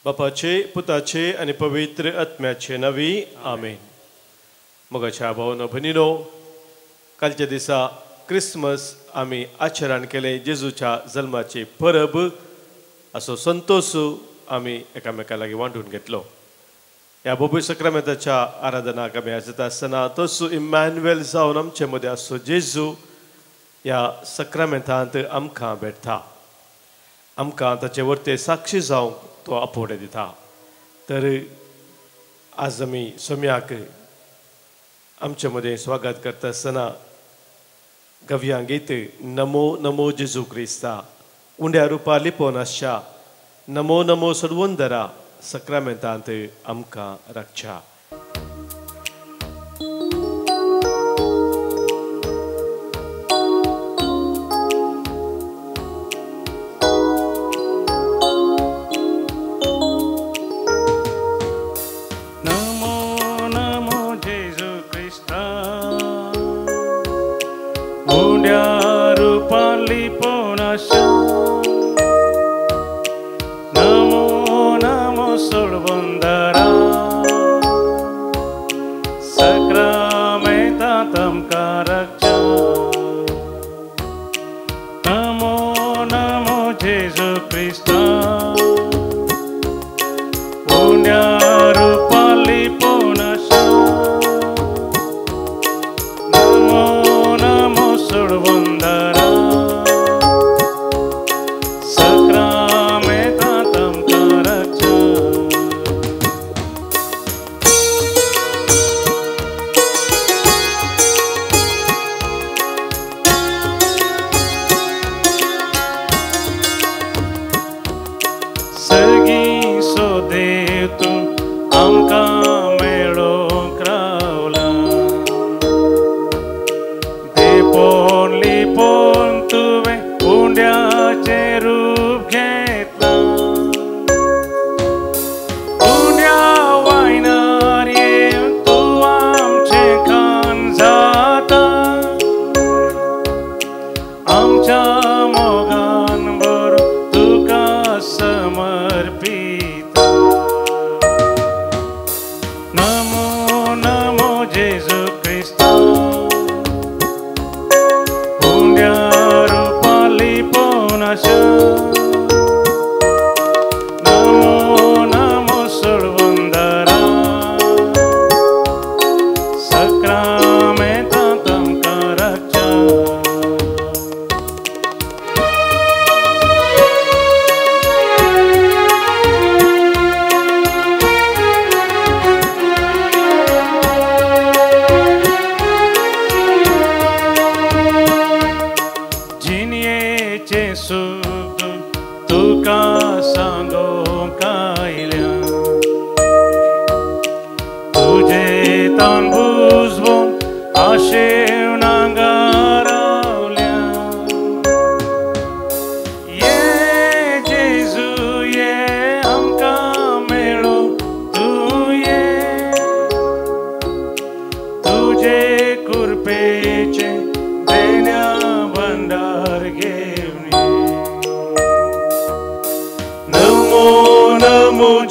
बापाचे पुताचे आणि पवित्र आत्म्याचे नवी आमेन. मोगाच्या भावनो भयणीनो, कालच्या दिसा क्रिसमस आम्ही आचरण केले. जेजूच्या जन्माची परब असो संतोष आम्ही एकामेका लागीं वांटून घेतलो. ह्या बोबू सक्रामेंताच्या आराधनाक आमी आजत आसतना तसो इमॅन्युएल जावन आमचे मदें असो जेजू ह्या सक्रामेंतांत आमकां भेटता. आमकां ताचे वर्ते साक्षी जावंक तो आपोवणें दिता. तर आज आमी सोम्याक आमचे मदें स्वागत करता आसतना गव्यां गीत नमो नमो जेजू क्रिस्ता, उंड्या रुपा लिपोवन आसच्या नमो नमो सर्वोंदरा सक्रामेंतांत आमकां रक्षा.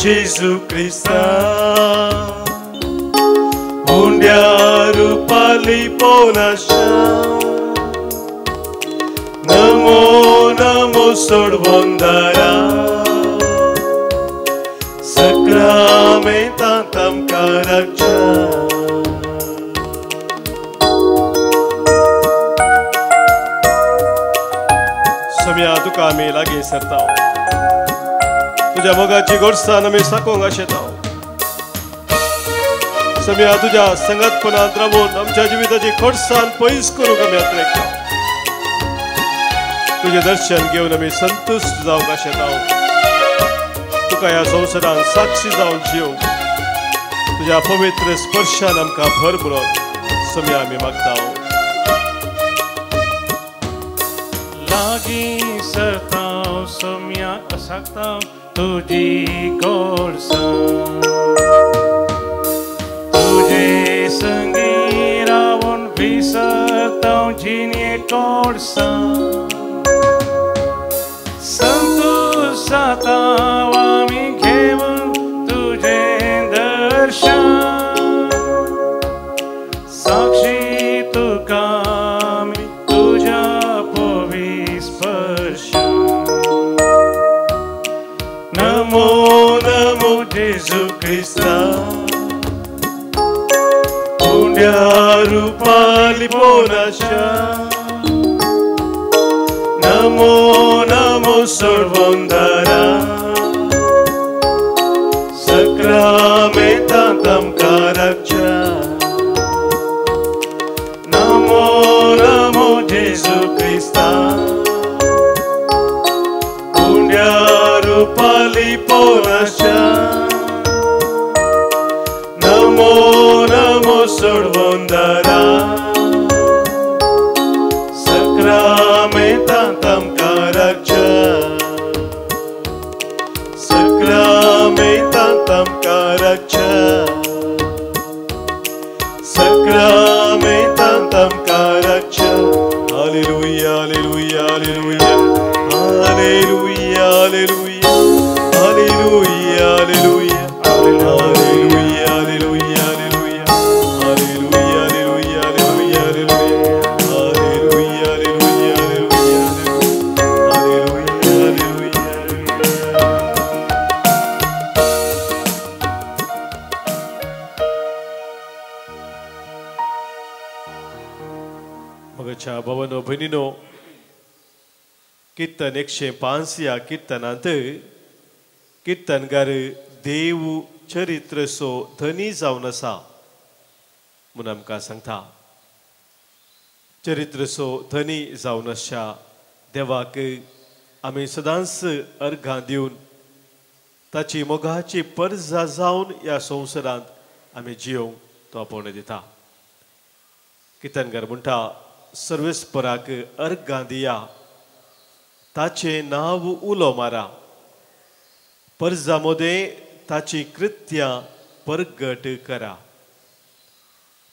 Gesù Cristo, undia rupa liponasha, namo namo sorvondara, sakramentantam karakcha. Samya tuka आमी लागीं सरता. तुझ्या मोगाची गोडसाण आमी साकोंक आशेता. सम्या तुझ्या संगतपणांत रावून आमच्या जिविताची खोडसाण पयस करूंक आमी यत्नेकता. तुझे दर्शन घेवन आमी संतुश्ट जावंक आशेता. तुका ह्या संवसारांत साक्षी जावन जिवंक तुझ्या पवित्र स्पर्शान आमकां भर भरून सम्या आमी मागता. लागीं सरता सम्या आसाकता तुझी गोडसाण, तुझे संगी रावून विसरता जिणे गोडसाण. संतोष जाता आमी घेवन स्पर्श साक्षी तुका मी तुझ्या पवी स्पर्श नमो नमो जेजू ख्रिस्ता उंड्या Rupali पोनाशा Namo Namo सोडवंदरा Sacramentantam karakcha Namo Namo Jesu Christa Punya Rupali Ponasha Namo Namo Sorvondara Sacramentantam karakcha Sacramentantam karakcha Sacramentantam karakcha Hallelujah, hallelujah, hallelujah Hallelujah, hallelujah Hallelujah, hallelujah Hallelujah, hallelujah, hallelujah Hallelujah, hallelujah, hallelujah Hallelujah, hallelujah, hallelujah Hallelujah, hallelujah, मगच्या भवन भयणीनो कीर्तन 105 या कीर्तनांत कीर्तनगार देव चरित्र सो धनी जावन आसा म्हूण आमकां सांगता चरित्र सो धनी जावन आसच्या देवाक आमी सदांच अर्घां दिवन ताची मोगाची परजा जावन ह्या संवसारांत आमी जियोंक तो आपोवन दिता कीर्तनगार म्हणटा सर्वेस्पराक अर्घां दिया ताचे नाव उलो मारा परजा मोदे ताची कृत्यां परगट करा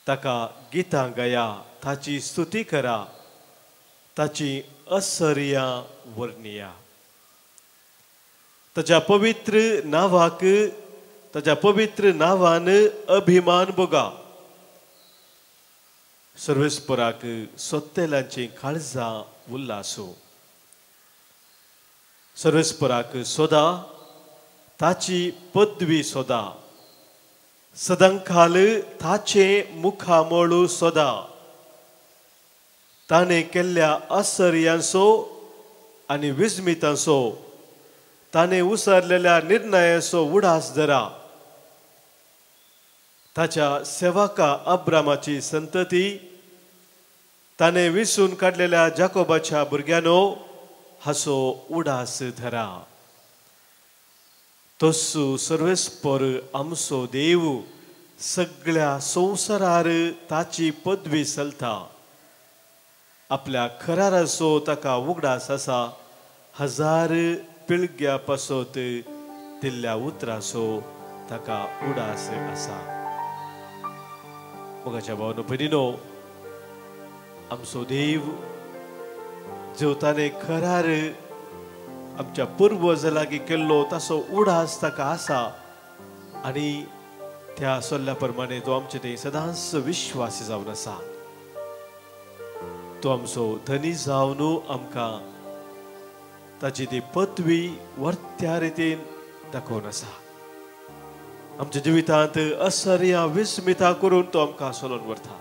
ताका गितां गाया ताची स्तुती करा ताची असर्या वर्णिया ताच्या पवित्र नावाक ताच्या पवित्र नावान अभिमान भोगा सर्वेस्पराक सोत्तेल्यांची काळजां उल्लासो सर्वेस्पराक सोदा ताची पदवी सोदा सदांखाल ताचे मुखामळू सोदा ताणे केल्ल्या आसर्यांचो आनी विस्मितांचो ताणे उसरलेल्या निर्णयाचो उडास धरा ताच्या सेवका अब्रामाची संतती ताणे विसून काडलेल्या जाकोबाच्या भुरग्यानो हाचो उडास धरा तोसू सर्वेस्पर आमचो देव सगळ्या संवसारार ताची पदवी चलता आपल्या खराराचो ताका उगडास आसा हजार पिळग्या पासत दिल्ल्या उतराचो ताका उडास आसा मोगाच्या भावनो भयणीनो आमचो देव जो ताणे खरार आमच्या पूर्वज लागीं केल्लो ताचो उडास ताका आसा आनी त्या सल्ल्या प्रमाणे तो आमचे थंय सदांच विश्वासी जावन आसा तो आमचो धनी जावन आमकां ताची ती पदवी वर्त्या रितीन दाखोवन आसा आमच्या जिवितांत असर्या विस्मिता करून तो आमकां सोलोन व्हरता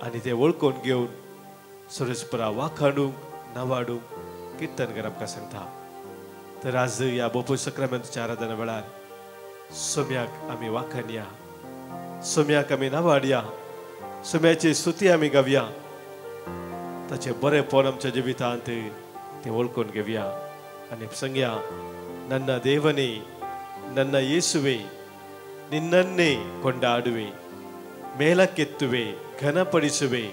आनी ते वळखून घेवन सर्वेस्परा वाखाणूंक नावाडूंक कीर्तनकार आमकां सांगता तर आज ह्या बोपू सक्रामेंताच्या आराधना वेळार सोम्याक आमी वाखाणया सोम्याक आमी नावाडया सोम्याची स्तुती आमी गावया ताचे बरेपण आमच्या जिवितांत ते वळखून घेवया आनी सांगया नन्न देवने ನನ್ನ ಯೇಸುವೆ ನಿನ್ನನ್ನೇ ಕೊಂಡಾಡುವೆ ಮೇಲಕ್ಕೆತ್ತುವೆ ಘನಪಡಿಸುವೆ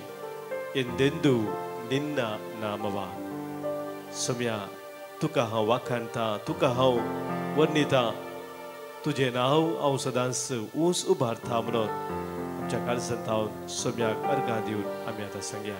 ಎಂದೆಂದು ನಿನ್ನ ನಾಮವ सोम्या तुका हांव वाखाणता तुका हांव वर्णिता तुजें नांव हांव सदांच ऊंच उबारता म्हणून आमच्या काळजांत हांव सोम्याक अर्घां दिवन आमी आतां सांगया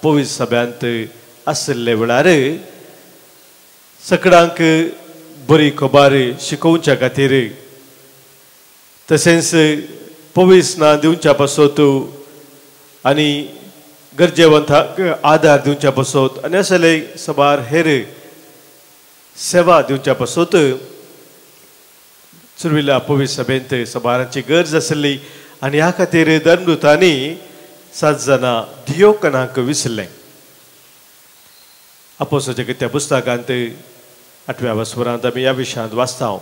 पवित्र सभ्यांत आसले वेळार सगळ्यांक बरी खबर शिकोवच्या खातीर तशेंच पवित्र दिवच्या पासत आनी गरजेवंतांक आदार दिवच्या पासत आनी असले सबार हेर सेवा दिवच्या पासत सुरविल्ल्या पवित्र सभेंत सबारांची गरज आसली आनी ह्या खातीर धर्मदूतांनी 7 जाणां दियोकनांक विसरले. आपोस्तलाच्या कृत्या पुस्तकांत 8व्या वस्वरांत आमी ह्या विशयांत वाचता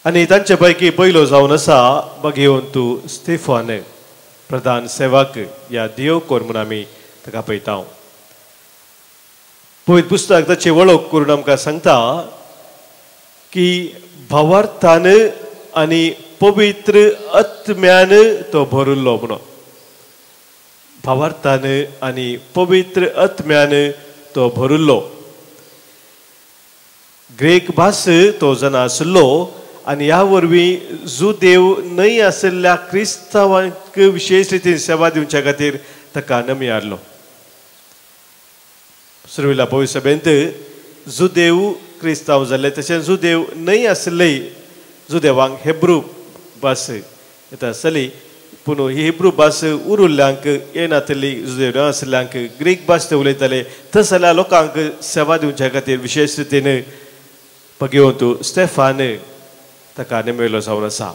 आनी तांचे पैकी पयलो जावन आसा भगिवंतू स्तेफान प्रधान सेवक या दियोकोर म्हणून आमी ताका पळयता. पवित्र पुस्तक ताची वळख करून आमकां सांगता की भावार्थान आनी पवित्र आत्म्यान तो भरिल्लो म्हणून. भावार्थान आनी पवित्र आत्म्यान तो भरिल्लो. ग्रेक भास तो जण आसलो आनी ह्या वरवीं जुदेव न्हय आशिल्ल्या क्रिस्तांवांक विशेश रितीन सेवा दिवच्या खातीर ताका नमी हाडलो. सुरविल्ल्या पवित्र सभेंत जुदेव क्रिस्तांव जाल्ले तशेंच जुदेव न्हय आशिल्ले जुदेवांक हेब्रू भास येता आसली पूण ही हेब्रू भास उरिल्ल्यांक येनातली जुदेव न आशिल्ल्यांक ग्रीक भास ते उलयताले तस जाल्यार लोकांक सेवा दिवच्या खातीर विशेश रितीन भगिवंतू स्तेफान ताका नेमयलो जावन आसा.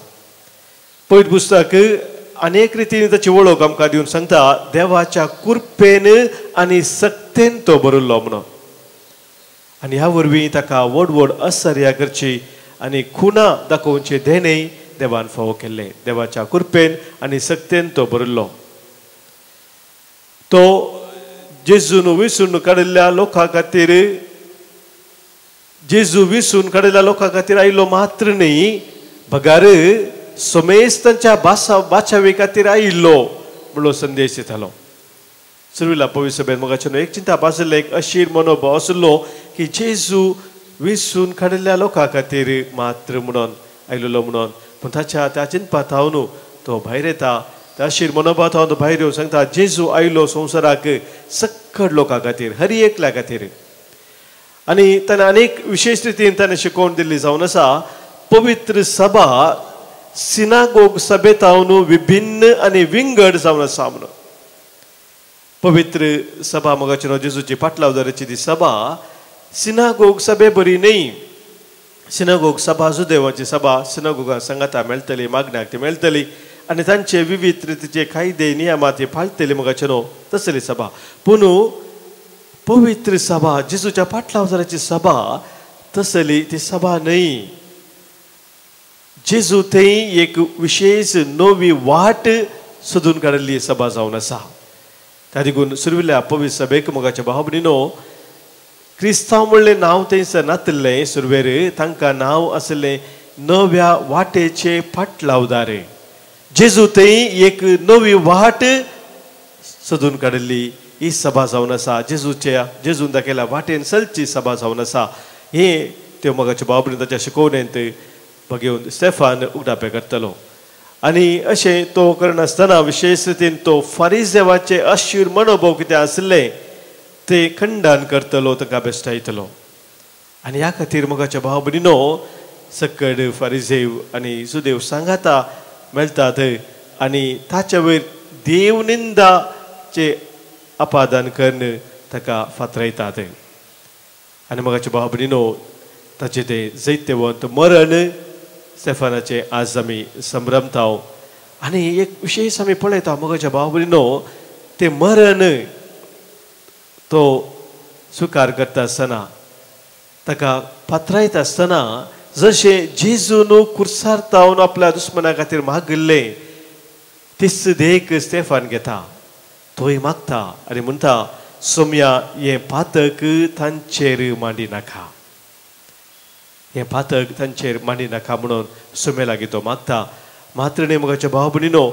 पवित्र पुस्तक अनेक रितीन ताची वळख आमकां दिवन सांगता देवाच्या कृपेन आनी सक्तेन तो भरिल्लो म्हणून. आनी ह्या वरवीं ताका व्हड व्हड आश्चर्यां करची आनी खुणां दाखोवचे देणें देवान फावो केल्ले. देवाच्या कृपेन आनी सक्तेन तो भरिल्लो. तो जेजून विसरून काडिल्ल्या लोकां खातीर जेजू विसरून काडिल्ल्या लोकां खातीर आयिल्लो मात्र न्ही भगार समेस्त तांच्या बाचावे खातीर आयिल्लो म्हणलो संदेश दितालो. सुरविल्ल्या पवित्र सभेन मोगाच्यान एक चिंता आशिल्लें एक अशीर मनोभाव आशिल्लो की जेजू विसरून काडिल्ल्या लोकां खातीर मात्र म्हणून आयिल्लो म्हणून. पूण त्या चिंतपांत हांव न्हू तो भायर येता त्या अशीर मनोभावांत हांव तो भायर येवन सांगता जेजू आयिल्लो संवसाराक सक्कड लोकां खातीर हर एकल्या खातीर. आनी ताणें अनेक विशेश रितीन ताणें शिकोवन दिल्ली जावन आसा. पवित्र सभा सिनागोग सभेत हांव विभिन्न आनी विंगड जावन आसा म्हणून. पवित्र सभा मोगाचेर जेजूची पाटलावदाराची ती सभा सिनागोग सभे बरी न्ही. सिनागोग सभा जुदेवाची सभा सिनागोगा संगता मेळटली मागण्याक ती मेळटली आनी तांचे विविध रितीचे कायदे नियमां ती पाळटली मोगाचेर तसली सभा. पूण पवित्र सभा जेजूच्या पाटलावदाराची सभा तसली ती सभा न्हय. जेजू थंय एक विशेष नवी वाट सोदून काडिल्ली सभा जावन आसा. त्या देखून सुरविल्ल्या पवित्र सभेक मोगाच्या भाव भयणीनो क्रिस्तांव म्हणलें नांव थंयसर नातलें सुरवेर तांकां नांव आसलें नव्या वाटेचे पाटलावदार. जेजू थंय एक नवी वाट सोदून काडिल्ली ही सभा जावन आसा. जेजून दाखयल्या वाटेन चलची सभा जावन आसा. हें त्यो मोगाच्या भाव भयणी ताच्या शिकोवणेंत भगिवन स्तेफान उक्तावण करतलो. आनी अशें तो करनासतना विशेश रितीन तो फारिजेवाचे अशीर मनोभाव कितें आसले ते खंडन करतलो ताका बेश्टायतलो. आनी ह्या खातीर मोगाच्या भाव भयणीनो सकड फारिजेव आनी जुदेव सांगाता मेळटात आनी ताच्या वयर देवनिंदाचे अपादन करून ताका फातरायतात. आनी मोगाच्या भाव भयणीनो ताचे ते जैत्यवंत मरण स्तेफानाचे आज आमी संभ्रमता. आनी एक विशेश आमी पळयता मोगाच्या भाव भयणीनो ते मरण तो स्विकार करता आसतना ताका फातरायता आसतना जशें जेजून कुर्सार तावन आपल्या दुस्मना खातीर मागिल्ले तीच देख स्तेफान घेता. तोय मागता आनी म्हणटा सोम्या हें पातक तांचेर मांडी नाका. हें पातक तांचेर मांडी नाका म्हणून सोम्या लागीं तो मागता. मात्र न्ही मोगाच्या भाव भयणीनो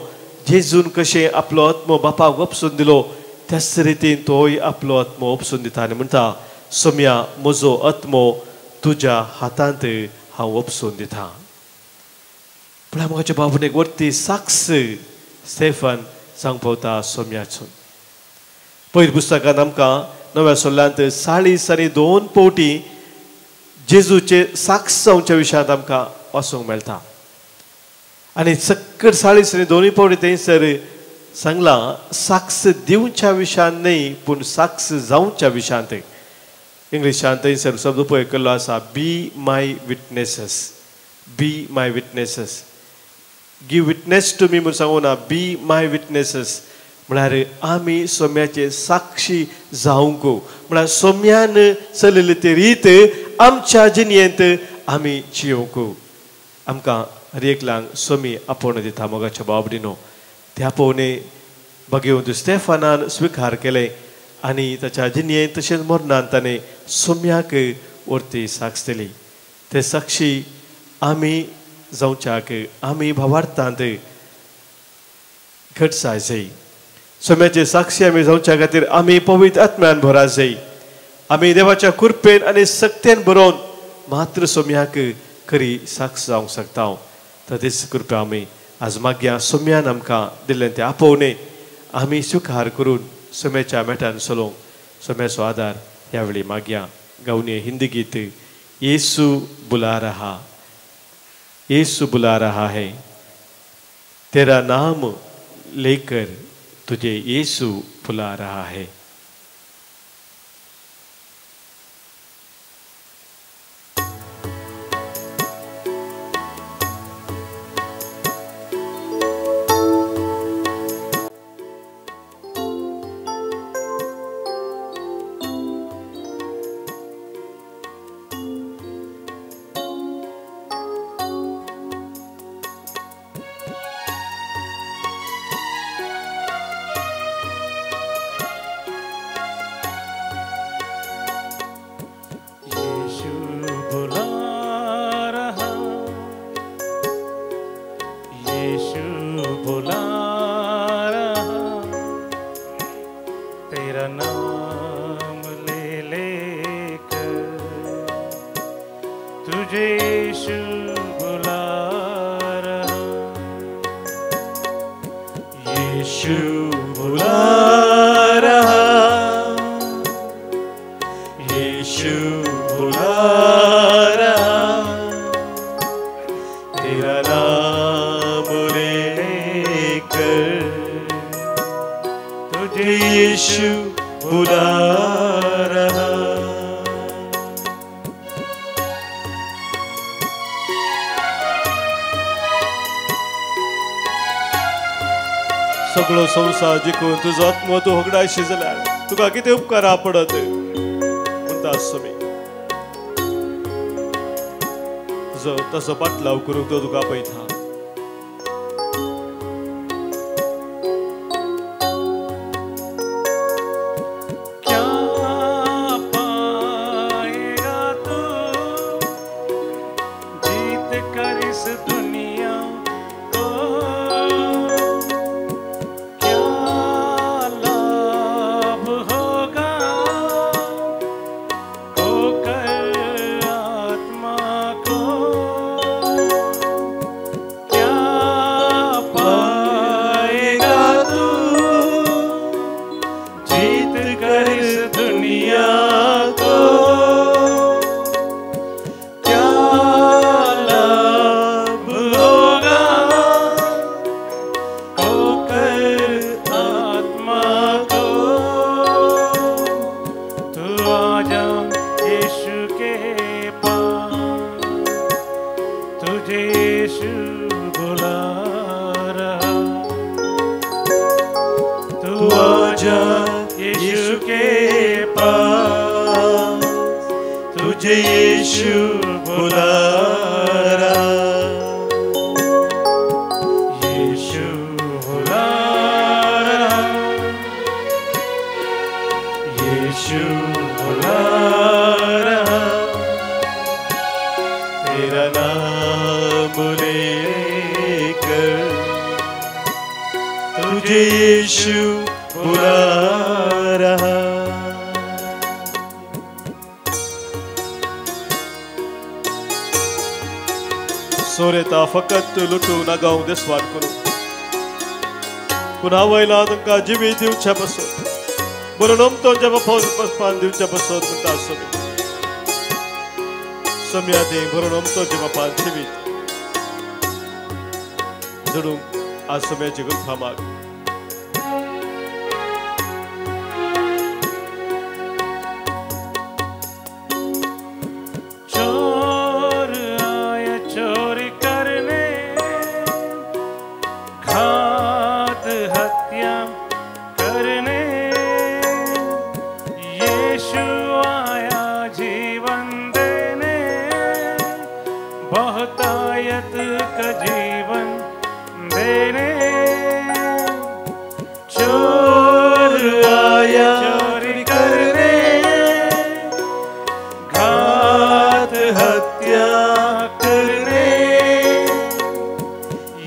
जेजून कशें आपलो आत्मो बापाक वपसून दिलो त्याच रितीन तोय आपलो आत्मो वपसून दिता आनी म्हणटा सोम्या म्हजो आत्मो तुज्या हातांत हांव वपसून दिता. पूण मोगाच्या भाव भयणीक वरती साक्ष स्तेफान सांग पावता सोम्याचो. पयलीं पुस्तकांत आमकां 9व्या सोल्ल्यांत 42 पावटी जेजूचे साक्ष जावच्या विशयांत आमकां वाचूंक मेळटा. आनी सक्कड 42 पावटी थंयसर सांगलां साक्ष दिवच्या विशयान न्ही पूण साक्ष जावच्या विशयांत. इंग्लिशांत थंयसर शब्द उपयोग केल्लो आसा, be my witnesses. Be my witnesses. Give witness to me म्हूण सांगूं ना, बी माय विटनेसेस म्हळ्यार आमी सोम्याचे साक्षी जावंक. म्हळ्यार सोम्यान चलिल्ली ती रीत आमच्या जिणेंत आमी जियोंक. आमकां हर एकल्यांक सोमी आपोवन दिता मोगाच्या बाबडीनो. ते आपोवणे भगेवंत स्टेफानान स्विकार केले आनी ताच्या जिणेंत तशेंच मरणांत ताणें सोम्याक व्हरती साक्ष दिली. ते साक्षी आमी जावच्याक आमी भावार्थांत घटसाय जाय. सोम्याचे साक्षी आमी जावच्या खातीर आमी पवित्र आत्म्यान भरा जाय. आमी देवाच्या कृपेन आनी सक्तेन बरोवन मात्र सोम्याक खरी साक्ष जावंक शकता. तर तेच कृपा आमी आज मागया. सोम्यान आमकां दिल्लें तें आपोवणे आमी स्विकार करून सोम्याच्या मेटान चलोवंक सोम्याचो आदार ह्या वेळी मागया. गावने हिंदी गीत येसू बुला रहा, येसू बुला रहा है, तेरा नाम लेकर तुझे येसू बुला रहा है. सगळो संसार जिखून तुजो आत्मो तूं होगडायशी जाल्यार तुका कितें उपकारा पडत म्हणटा सोमी. तुजो तसो पाटलाव करूंक तो तुका पळयता. सोरेता फकत लुटू नागाव देसवाट करू पुन्हा वयला तुमकां जिवी दिवच्या पासून Boronom to jaba pos paspan diu jaba sot minta somi. Somia de boronom to jaba pan chibit. Zurung asomia jigun phamak. चोर आया चोरी करने, घात हत्या करने, यीशु आया जीवन देने, बहुतायत का जीवन देने। चोर आया चोरी करने, घात हत्या करने,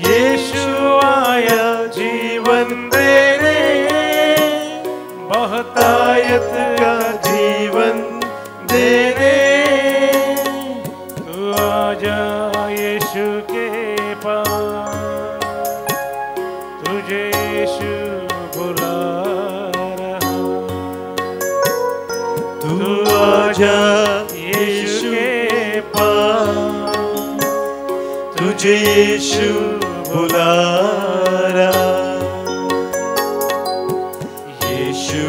यीशु आया जीवन देने, बहुतायत का जीवन देने। तू आजा यीशु के पास, तुझे यीशु बुला रहा। तू आजा यीशु के पास, तुझे यीशु बुला रहा। यीशु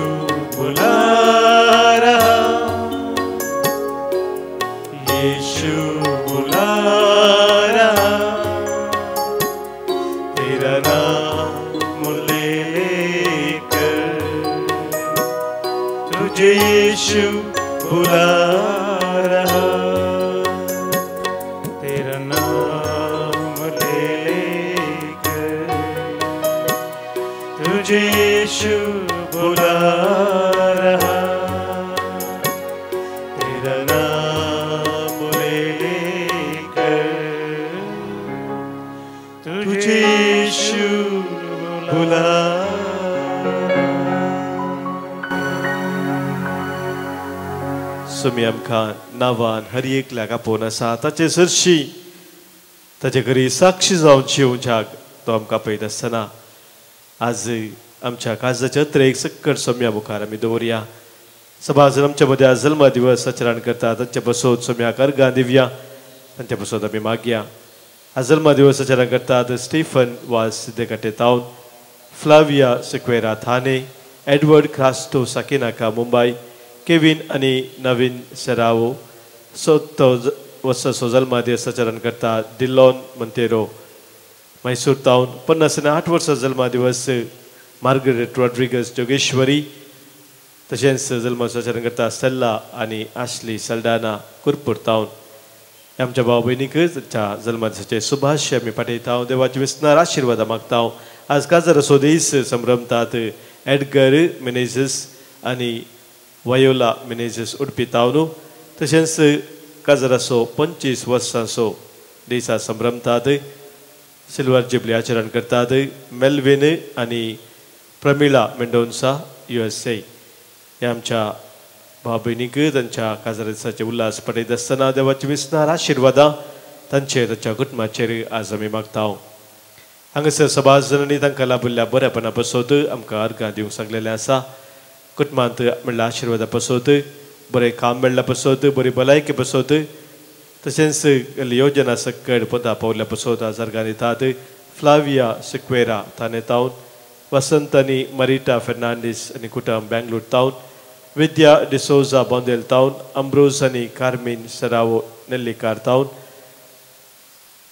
बुला रहा, यीशु बुला रहा। तेरा नाम ले लेकर तुझे यीशु बुला रहा। तेरा नाम ले लेकर तुझे यीशु बुला रहा। तेरा नाम ले लेकर तुझे यीशु बुला। सुमी आमकां नांवान हर एक लागा पोवन आसा ताचे सरशी ताचे घरी साक्षी जावन जिवच्याक तो आमकां पळयत आसतना आज आमच्या काळजाच्या त्रेक सक्कड सोम्या मुखार आमी दवरया। सभाजन आमच्या मदीं आज जल्म दिवस आचरण करता तांचे बसोत सोम्याक अर्गां दिवया, तांचे बसोत आमी मागया। आज जल्म दिवस आचरण करतात स्टीफन वास सिद्धेकाटे तावन, फ्लाविया सिक्वेरा थाने, एडवर्ड क्रास्टो साकिनाका मुंबई, केविन आनी नवीन सेरावो वर्साचो जल्म दिवस आचरण करता डिलॉन मोंतेरो मैसूर तावन, 58 वर्सां जल्म दिवस मार्गरेट रॉड्रिगस जोगेश्वरी, तशेंच जल्माचो आचरण करता सेल्ला आनी आशली सल्डाना कुरपूर तावन। आमच्या भाव भयणीक तांच्या जल्म दिसाचे शुभाशय आमी पाठयता। देवाचे विस्तार आशिर्वाद मागता। आज काजार असो दीस संभ्रमतात एडगर मेनेझस आनी वयोला मेनेझस उडपी तावन, तशेंच काजार असो 25 वर्सांचो दीस आज संभ्रमतात। सिल्वर जुबली आचरण करतात मेल्विन आनी प्रमिला मेंडोन्सा USA। हे आमच्या भाव भयणीक तांच्या काजार दिसाचे उल्हास पळयत आसतना देवाची विस्तार आशिर्वादां तांचेर तांच्या कुटुंबाचेर आज आमी मागता। हांगासर सभाजनांनी तांकां लाभिल्ल्या बरेपणा पासत आमकां अर्गां दिवंक सांगलेलें आसा। कुटुंबांत म्हणल्यार आशिर्वादा पासत, बरें काम मेळ्ळ्या पासत, बरी भलायकी पासत, तशेंच योजना सकयल पदां पावल्ल्या पासत आज अर्गां दितात। फ्लाविया सिक्वेरा थाने तावन, वसंत आनी मरिटा फेर्नांडीस आनी कुटुंब बेंगलूर तावन, विद्या डिसोजा बोंदेल तावन, अम्ब्रोज आनी कार्मिन सरावो नेल्लीकार तावन,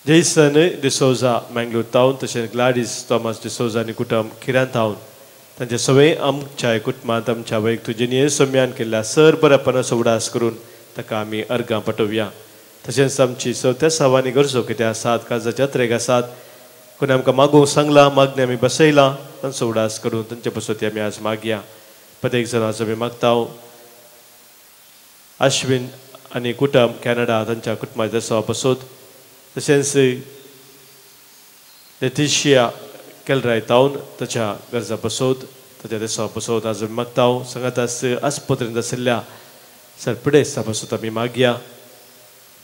जेसन डिसोजा मंगलूर तावन, तशेंच ग्लाडीस थॉमस डिसोजा आनी कुटुंब खिरान तावन। तांचे सगळे आमच्या कुटुंबांत आमच्या वैयक्तीक तुजेनी सोम्यान केल्ल्या सर बरेपणाचो उडास करून ताका आमी अर्गां पाठोवया। तशेंच आमची चवथ्या सावांनी गरजो कितें आसात, काळजाच्या त्रेक आसात, कोणी आमकां मागूंक सांगला, मागणी आमी बसयला, तांचो उडास करून तांचे बसोती आमी आज मागया। प्रत्येक जणांचो आमी मागता। अश्विन आनी कुटुंब कॅनडा तांच्या कुटुंबाचे दर्शवा बसोत, तशेंच लेटिशिया केलराय तावन ताच्या गरजा बसोत, ताच्या दर्शवा बसोत आज आमी मागता। सांगात आस्पत्रेंत आशिल्ल्या सर पिडेस्ता बसोत आमी मागया।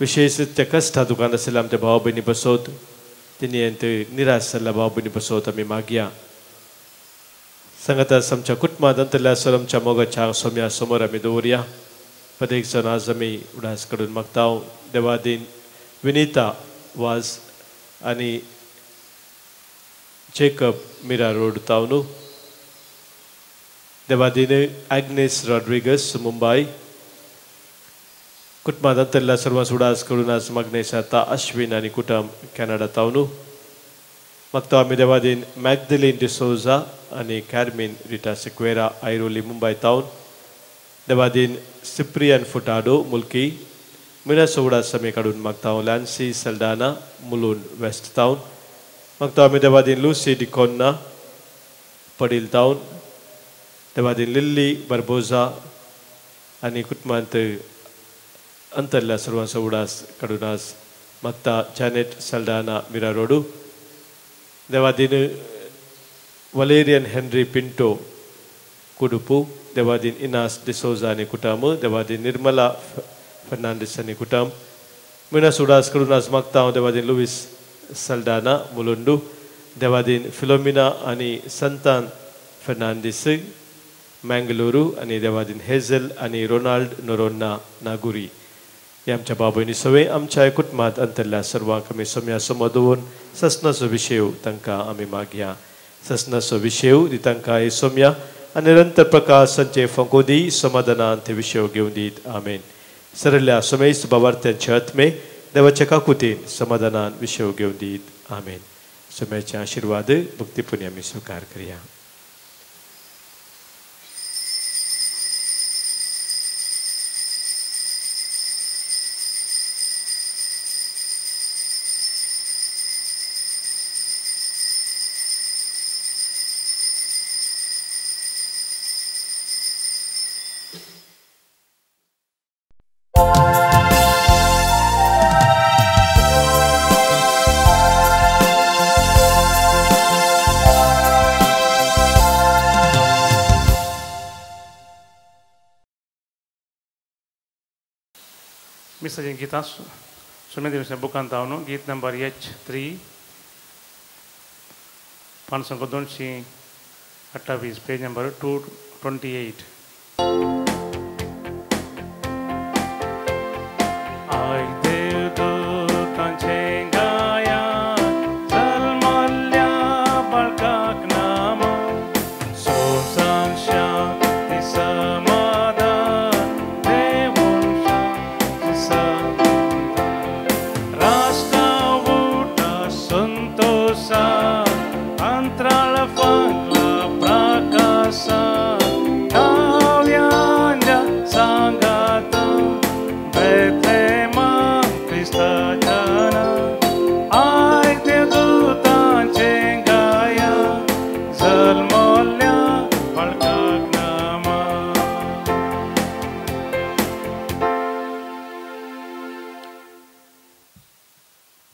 विशेष त्या कश्टा दुकान आशिल्ल्या आमच्या भाव भयणी बसोत, तिणेंत निराश जाल्ल्या भाव भयणी बसोत आमी मागया। सांगाताच आमच्या कुटुंबात अंतरल्या आमच्या मोगाच्या सोम्या समोर आम्ही दवरया. प्रत्येक जण आज आम्ही उडास कडून मागता देवादीन विनीता वाज आणि जेकब मिरा रोड तावनू देवादीन ॲग्नेस रॉड्रिगस मुंबई कुटुंबात अंतरल्या सर्वांस उडास कडून आज मागणेस आता अश्विन आणि कुटुंब कॅनडा तावनू मागता आम्ही देवादीन मॅगदलिन डिसोजा आणि कॅरमिन रिटा सिक्वेरा आयरोली मुंबई तावन देवादीन सिप्रियन फुटाडो मुलकी मिना सोवडा समे काढून मागता लॅन्सी सल्डाना मुलून वेस्ट तावन मागता आम्ही देवादीन लुसी डिकोन्ना पडील तावन देवादीन लिल्ली बर्बोजा आणि कुटुंबांत अंतरल्या सर्वांचा उडास काढून आज मागता जॅनेट सल्डाना मिरा रोडू देवादीन वलेरियन हेनरी पिंटो कुडुपू देवादीन इनास डिसोजा आणि कुटुंब देवादीन निर्मला फर्नांडिस आणि कुटुंब मिनास उडास कडून आज मागता देवादीन लुईस सल्डाना मुलुंडू देवादीन फिलोमिना आणि संतान फर्नांडिस मँगलोरू आणि देवादीन हेझल आणि रोनाल्ड नोरोन्ना नागुरी हे आमच्या बाबूंनी सवय आमच्या कुटुंबात अंतरल्या सर्वांक आमी सोम्या समोर दवरून ससनाचो विशय तांकां आमी मागया. ससनाचो विशय दी तांकां हे सोम्या आनी निरंतर प्रकाश संचे फंकोदी समाधानान ते विशय घेवन दीत. आमेन. सरल्या सोमेस बाबार्थ्यांचे आत्मे देवाच्या काकुतीन समाधानान विशय घेवन दीत. आमेन. सोम्याचे आशीर्वाद भक्तीपुनी आमी स्वीकार करया. मी सजन गीता सुमे दिवस बुकान तावनो गीत नंबर H3 528 पेज नंबर 228.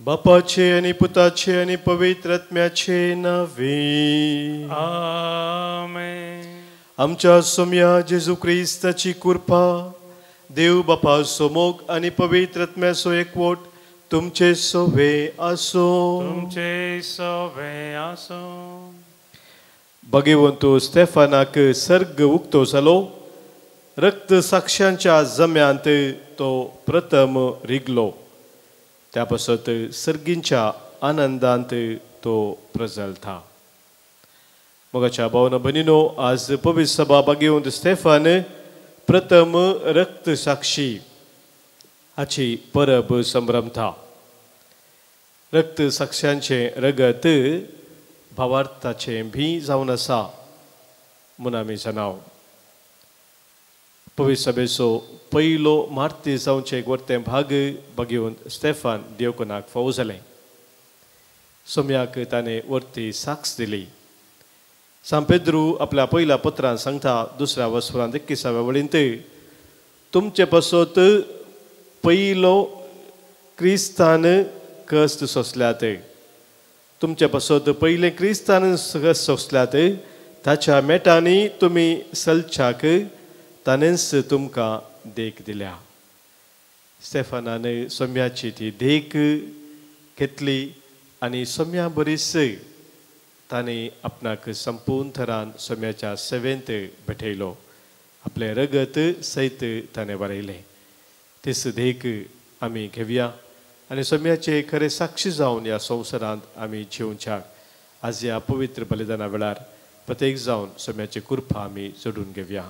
बापाचे आणि पुताचे आणि पवित्र आत्म्याचे नावे. आमेन. आमच्या सोम्या जेजू ख्रिस्ताची कृपा देव बापा सोमोग आणि पवित्र आत्म्याचो एकवट तुमचे सोवे आसो. तुमचे सोवे आसो. भगवंतो स्टेफानाक सर्ग उक्तो जालो. रक्त साक्षांच्या जम्यांत तो प्रथम रिगलो. त्यापासत सर्गींच्या आनंदांत तो प्रजलता. मोगाच्या भावना भनिनो आज पवित्र सभा भगवंत स्टेफान प्रथम रक्त साक्षी हाची परब संभ्रमता. रक्त साक्षांचे रगत भावार्थाचे भी जावन आसा म्हूण आमी जाणाव. पवित्र सभेचो पयलो मारती जावचे एक वर्ते भाग भगवंत स्टेफान दियोकोनाक फावो जालें. सोम्याक ताणें वर्ती साक्ष दिली. सांत पेद्रू आपल्या पयल्या पत्रांत सांगता 2 वस्फरांत 21 वळींत तुमचे पासत पयलो क्रिस्तान कश्ट सोंसल्यात. तुमचे पासत पयले क्रिस्तान कश्ट सोंसल्यात ताच्या मेटांनी तुमी सलच्याक ताणेंच तुमकां देख दिल्या. स्टेफानान सोम्याची ती देख घेतली आनी सोम्या बरीच तांणी आपणाक संपूर्ण थरान सोम्याच्या सेवेंत भेटयलो. आपले रगत सैत ताणें बरयलें. ते सुदेक आमी घेवया आनी सोम्याचे खरे साक्षी जावन ह्या संवसारांत आमी जिवच्याक आज ह्या पवित्र बलिदाना वेळार प्रत्येक जावन सोम्याची कृपा आमी जोडून घेवया.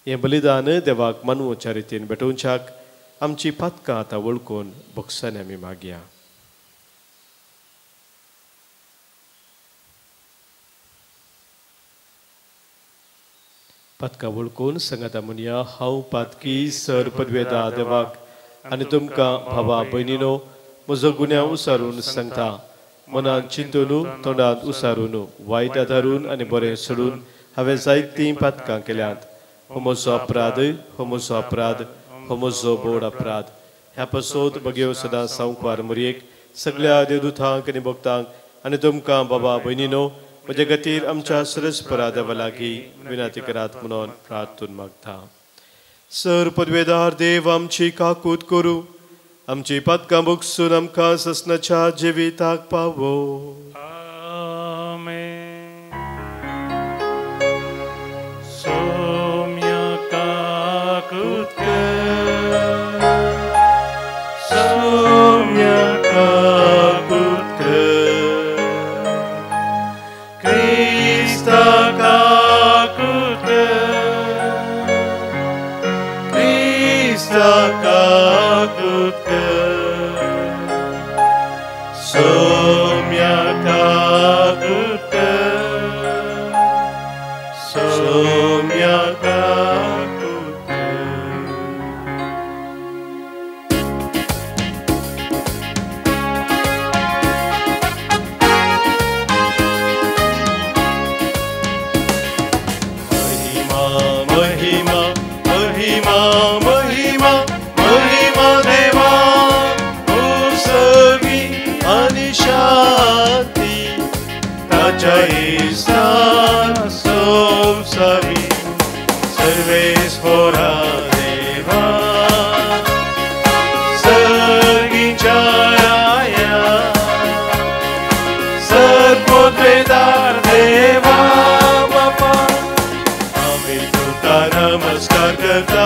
हें बलिदान देवाक मनवच्या रितीन भेटोवच्याक आमची पातकां आतां वळखून भोगसाने आमी मागया. पातकां वळखून सांगाता म्हणया, हांव पातकी सर पदवेदार देवाक आनी तुमकां भावा भयणीनो म्हजो गुन्यांव उसारून सांगता. मनान चिंतून तोंडांत उसारून वायट धरून आनी बरें सोडून हांवें जायतीं पातकां केल्यात. हो म्हजो अपराध, हो म्हजो अपराध, हो म्हजो बोड अपराध. ह्या पासोत बगयो सदां सांवकार मरयेक सगळ्या देवदूतांक आनी भक्तांक आनी तुमकां बाबा भयणीनो म्हजे खातीर आमच्या सरस्परा देवा लागीं विनंती करात म्हणून प्रार्थून मागता. सर पदवेदार देव आमची काकूत करूं, आमची पातकां भोगसून आमकां ससनाच्या जिविताक पावो. आमेन. सोम्या काकूत कर, सोम्या काकूत कर, क्रिस्ता काकूत कर, क्रिस्ता काकूत कर. सोम्या काकूत कर, सोम्या काकूत कर. महिमा महिमा महिमा महिमा देवा सगळी आणि शांती ताच्या इस्तान संसारी सर्वेस्परा देवा सगळींच्या राया सर्वोद्वेदार देवा बापा आम्ही तुका नमस्कार करता.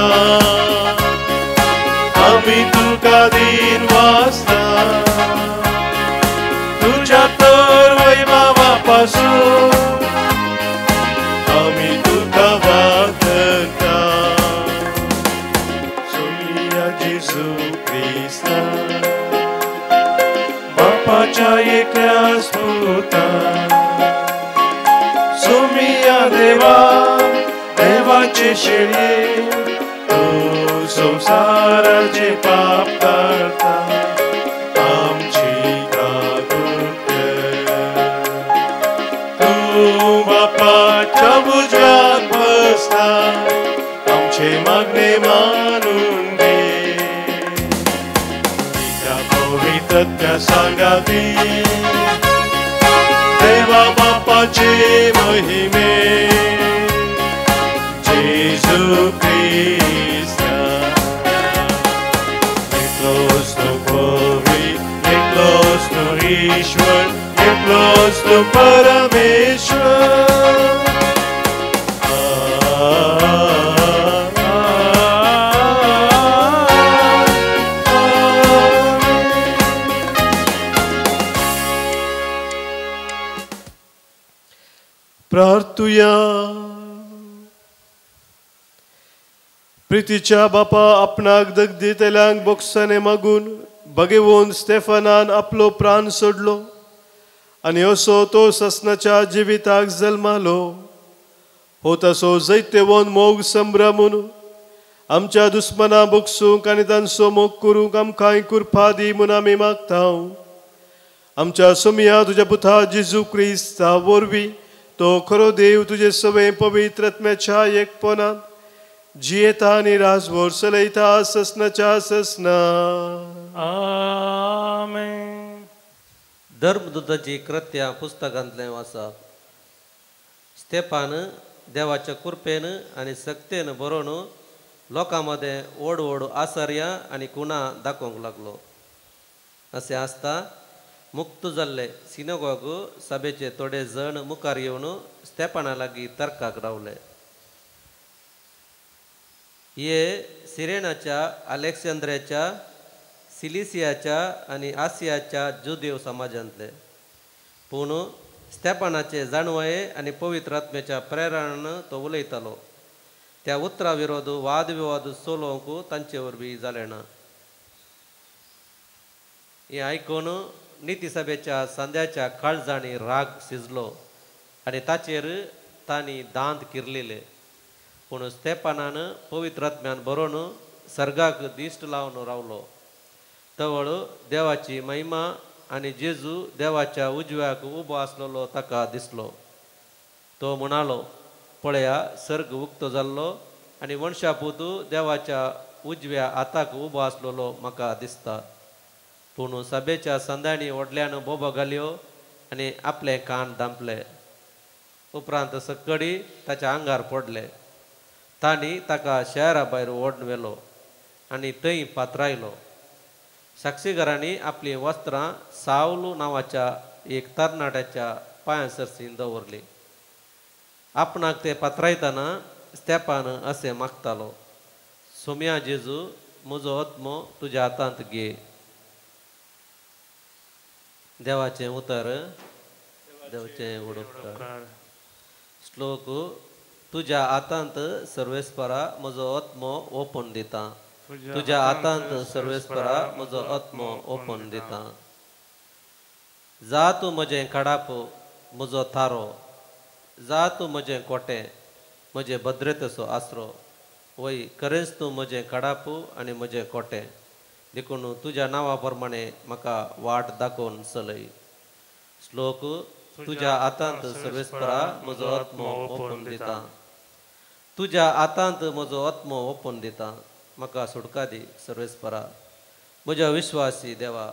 आम्ही तुका दिन वाचता. तुझ्या तर वैभवापासून आम्ही तुका वागता. सोमिया जेजू ख्रिस्ता बापाच्या एकल्या स्पुता. सोमिया देवा देवाचे शेळये तू संसाराचे पाप काढता. आमची काकूत कर. तू बापाच्या भुजगात बसता. आमचे मागणे मानून घे. त्या पवित्र सांगाती देवा बापाचे महिमे. Jesu Christa, get close to glory, get close to Ishwar, get close to Parameshwar. प्रार्थुया. प्रितीच्या बापा आपणाक दगदीतल्यांक बोगसाने मागून बगेवून स्टेफनान आपलो प्राण सोडलो आनी असो तो ससनाच्या जिविताक जल्मालो. हो तसो जैतेवोन मोग संभ्रमून आमच्या दुस्मनां बोगसूंक आनी तांचो मोग करूंक आमकांय कृपा दी म्हूण आमी मागता. आमच्या सोमिया तुज्या पुता जेजू क्रिस्ता वरवीं तो खरो देव तुजे सवे पवित्र आत्म्याच्या एकपणान जियेता आनी राजभर चलयता ससनाच्या ससना. आमेन. धर्मदूताची कृत्या पुस्तकांतलें वाचप. स्तेफान देवाच्या कृपेन आनी सक्तेन बरोवन लोकां मदें व्हड व्हड आसर्यां आनी खुणां दाखोवंक लागलो. अशें आसता मुक्त जाल्ले सिनोगॉग सभेचे थोडे जण मुखार येवन स्तेफाना लागीं तर्काक रावले. हे सिरेनाच्या, अलेक्झांद्रियाच्या, सिलिसियाच्या आणि आसियाच्या जुदेव समाजांतले. पूण स्तेफानाचे जाणवये आनी पवित्र आत्म्याच्या प्रेरणान तो उलयतालो. त्या उतरा विरोध वाद विवाद सोलोवंक तांचे वरवीं जालें ना. हें आयकून नितीसभेच्या संध्याच्या काळजांनी राग शिजलो आनी ताचेर तांणी दांत किरलेले. पूण स्तेफानान पवित्र आत्म्यान बरोवन सर्गाक दिश्ट लावन रावलो. तवळ देवाची महिमा आनी जेजू देवाच्या उजव्याक उबो आसलेलो ताका दिसलो. तो म्हणालो, पळया सर्ग उक्तो जाल्लो आनी मनशापूत देवाच्या उजव्या हाताक उबो आसलेलो म्हाका दिसता. पूण सभेच्या संदांनी व्हडल्यान बोबो घाल्यो आनी आपले कान दांपले. उपरांत सकडी ताच्या आंगार पडले. तांणी ताका शहरा भायर ओडून व्हेलो आनी थंय पात्रायलो. साक्षीगारांनी आपली वस्त्रां सावलू नांवाच्या एक तरणाट्याच्या पांयां सरसीन दवरली. आपणाक ते पात्रायतना स्तेफान अशें मागतालो, सोम्या जेजू, म्हजो आत्मो तुज्या हातांत घे. देवाचें उतर, देवाचें उडोवकार. श्लोक. तुज्या हातांत सर्वेस्परा म्हजो आत्मो ओपून दिता. तुज्या हातांत सर्वेस्परा म्हजो आत्मो ओपून दिता. जा तूं म्हजें कडाप, म्हजो थारो. जा तूं म्हजें कोटें, म्हजे भद्रतेचो आसरो. वय खरेंच तूं म्हजें कडाप आनी म्हजें कोटें. देखून तुज्या नांवा प्रमाणें म्हाका वाट दाखोवन चलय. श्लोक. तुज्या हातांत सर्वेस्परा म्हजो आत्मो ओपून दिता. तुज्या हातांत म्हजो आत्मो ओपून दिता. म्हाका सुटका दी सर्वेस्परा. म्हज्या विश्वासी देवा,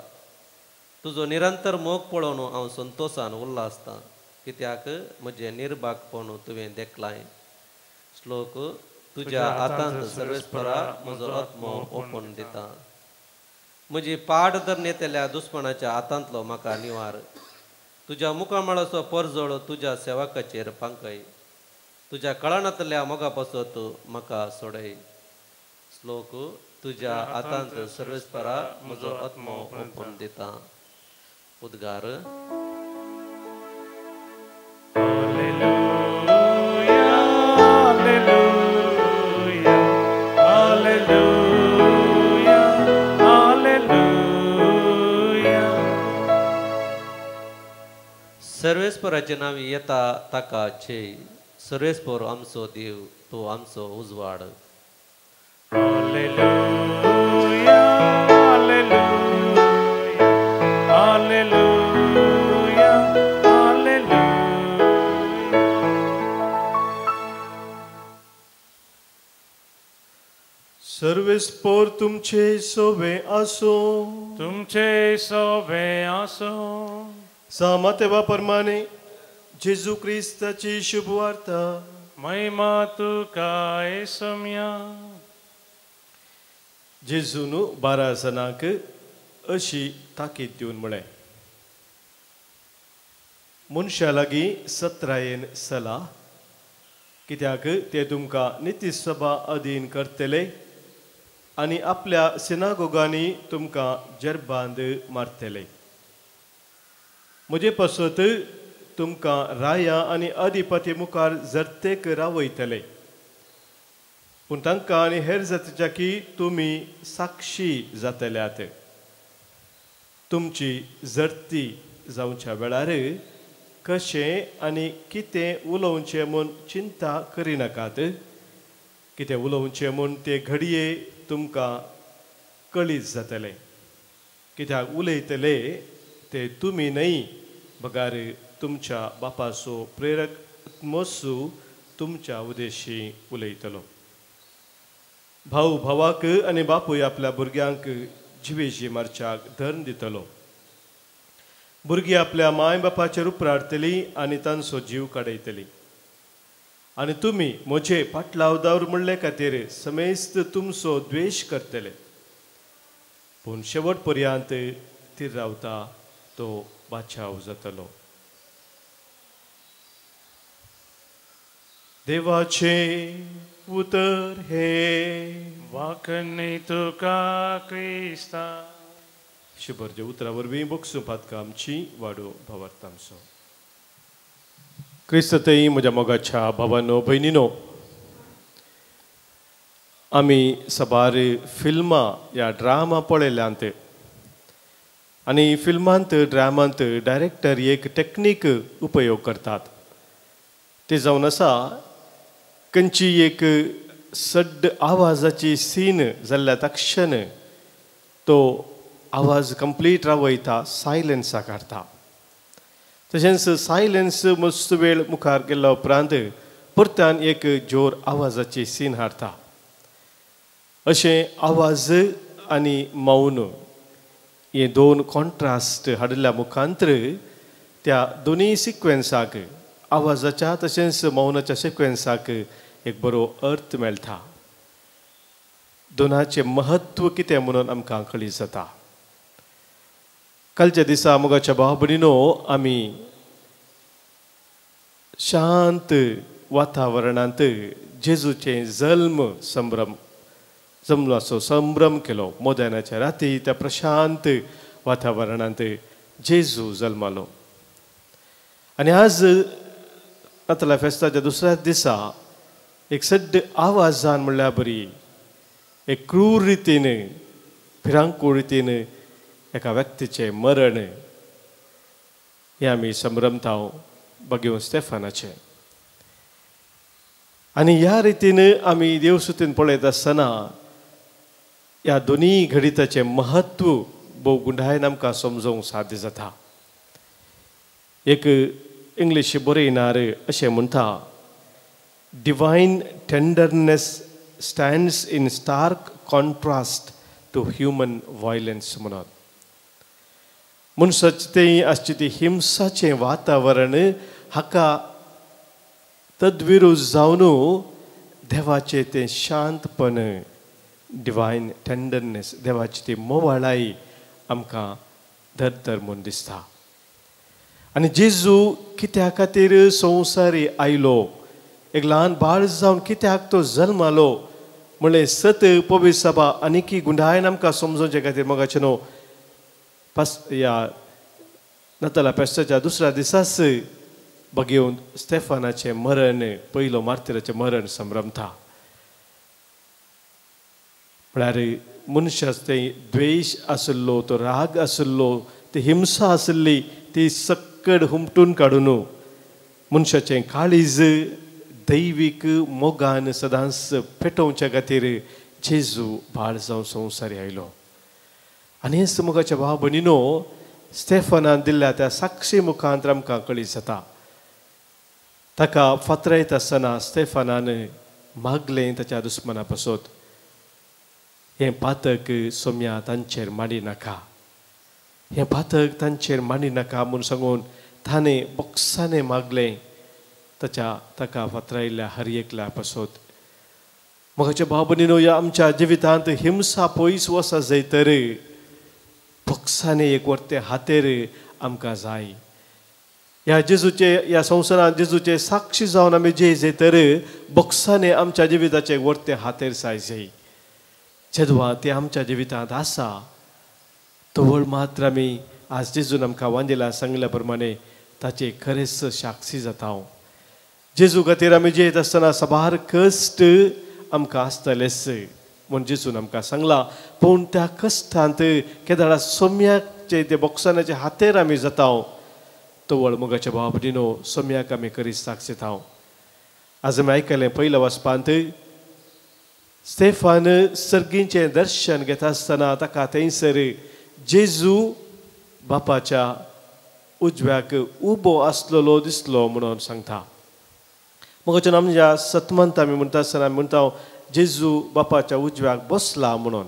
तुजो निरंतर मोग पळोवन हांव संतोशान उल्हासतां, कित्याक म्हजें निर्भागपण तुवें देखलाय. श्लोक. तुज्या हातांत सर्वेस्परा म्हजो आत्मो ओपून दिता. म्हजी पाड धर नेतेल्या दुस्मनाच्या हातांतलो म्हाका निवार. तुज्या मुखामळाचो परजोळ तुज्या सेवकाचेर पांकय. तुज्या कळणांतल्या मोगा पासत म्हाका सोडय. श्लोक. तुज्या हातांत सर्वेस्परा म्हजो आत्मो ओपून दिता. उद्गार. सर्वेस्पराचे नावी येता ताका छे. सर्वेस्पर आमचो देव, तो आमचो उजवाड. सर्वेस्पर तुमचे सोबे आसो. तुमचे सोबे आसो. सामातेवा प्रमाणे जेजू क्रिस्ताची शुभ वार्ता. महिमा तुका सोम्या. जेजून 12 जणांक अशी ताकीद दिवन म्हळें, मनशा लागीं सत्रायेन चला, कित्याक ते तुमकां नितीसभा अधीन करतले आनी आपल्या सिनागोगांनी तुमकां जरबांद मारतले. म्हजे पासत तुमकां राया आनी अधिपती मुखार जरतेक रावयतले. पूण तांकां आनी हेर जातीच्या की तुमी साक्षी जातल्यात. तुमची जर्ती जावच्या वेळार कशें आनी कितें उलोवचें म्हूण चिंता करिनाकात. कितें उलोवचें म्हूण ते घडये तुमकां कळीत जातलें. कित्याक उलयतले ते तुमी न्हय, बगार तुमच्या बापाचो प्रेरक आत्मोसू तुमच्या उदेशी उलयतलो. भाऊ भावाक आनी बापूय आपल्या भुरग्यांक जिवेची मारच्याक धर्म दितलो. भुरगीं आपल्या माय बापाचेर उपरारतलीं आनी तांचो जीव काडयतलीं. आनी तुमी म्हजे फाटलावदार म्हणले खातीर समेस्त तुमचो द्वेश करतले. पूण शेवट पर्यंत थीर रावता तो बादशाह जातलो. देवाचे उतर हे वाकणे तुका क्रिस्ता. शिबरच्या उतरावर बी बक्षुपात आमची वाडो भावार्थांचो. क्रिस्ततई म्हज्या मोगाच्या भावांनो भयणीनो, आमी सबार फिल्मां या ड्रामा पळयल्यांत आनी फिल्मांत ड्रामांत डायरेक्टर एक टेक्नीक उपयोग करतात. ते जावन आसा खंयची एक सड्ड आवाजाची सीन जाल्ल्या तक्षण तो आवाज कंप्लीट रावयता, सायलेन्सा काडटा. तशेंच सायलेन्स मस्त वेळ मुखार गेल्या उपरांत परतान एक जोर आवाजाची सीन हाडटा. अशें आवाज आनी मौन हे दोन कॉन्ट्रास्ट हाडल्या मुखांतर त्या दोनी सिक्वेन्साक, आवाजाच्या तशेंच मौनाच्या सिक्वेन्साक एक बरो अर्थ मेळटा. दोनाचें महत्व कितें म्हणून आमकां कळीत जाता. कालच्या दिसा मोगाच्या भाव भयणीनो, आमी शांत वातावरणांत जेजूचें जल्म संभ्रम केलो. मोदेनाच्या राती त्या प्रशांत वातावरणांत जेजू जल्मालो. आनी आज नाताला फेस्ताच्या दुसऱ्या दिसा एक सड्ड आवाजान म्हणल्यार बरी, एक क्रूर रितीन, भिरांकूळ रितीन एका व्यक्तीचें मरण हें आमी संभ्रमता बघून स्टेफानाचें. आनी ह्या रितीन आमी देवसुतीन पळयत आसतना ह्या दोनी घडिताचें महत्व भोव गुंडायन आमकां समजोवंक साध्य जाता. एक इंग्लीश बरयणार अशें म्हणटा, divine tenderness stands in stark contrast to human violence म्हणून. मनशाचें आसची ती हिंसाचें वातावरण हाका तद्विरूज जावन देवाचें तें शांतपण, डिवायन टेंडरनेस, देवाची ती मोवाळाई आमकां धर म्हूण दिसता. आनी जेजू कित्या खातीर संवसारी आयलो, एक ल्हान बाळ जावन कित्याक तो जल्मालो म्हणलें सत पवित्र सभा आनीकी गुंडायन आमकां समजोवचे खातीर मोगाचें न्हू ह्या नाताला पेस्ताच्या दुसऱ्या दिसाच बघून स्टेफानाचें मरण, पयलो मार्तिराचें मरण संभ्रमता. म्हळ्यार मनशाच तें द्वेश आसलो, तो राग आसलो, ती हिंसा आसली, ती सक्कड हुमटून काडून मनशाचें काळीज दैवीक मोगान सदांच पेटोवच्या खातीर जेजू बाळ जावन संवसारी आयलो. आनी हेच मोगाच्या भाव भयणीनो, स्टेफानान दिल्ल्या त्या साक्षी मुखांतर आमकां कळीत जाता. ताका फातरायत आसतना स्टेफानान मागलें ताच्या दुस्मना पासत, हें पातक सोम्या तांचेर मांडी नाका, हें पातक तांचेर मांडी नाका म्हूण सांगून ताणें बोक्सांनी मागलें ताका फातरायिल्ल्या हर एकल्या पासत. मोगाच्या भाव भयणीनो, ह्या आमच्या जिवितांत हिंसा पयस वसा जायतर बोक्सांनी एक वर्ते हातेर आमकां जाय. ह्या जेजूचे, ह्या संवसारांत जेजूचे साक्षी जावन आमी जैतर बोक्सांनी आमच्या जिविताचे वर्ते हातेर जाय. जेदवा ते आमच्या जिवितांत आसा तवळ मात्र आमी आज जेजून आमकां वांजेला सांगल्या प्रमाणे ताचे खरेच साक्षी जाता. जेजू खातीर आमी जैत आसतना सबार कश्ट आमकां आसतलेच म्हूण जेजून आमकां सांगलां. पूण त्या कश्टांत केदारा सोम्याचे ते बोक्सानाचे हातेर आमी जाता तवळ मोगाच्या भाव भयणीनो, सोम्याक आमी खरी साक्षी जाता. आज आमी आयकलें पयल्या वाचपांत स्टेफान सर्गीचें दर्शन घेता आसतना ताका थंयसर जेजू बापाच्या उजव्याक उबो आसलेलो दिसलो म्हणून सांगता. मोगाच्या आमच्या सतमंत आमी म्हणटा आसतना आमी म्हणटा जेजू बापाच्या उजव्याक बसला म्हणून.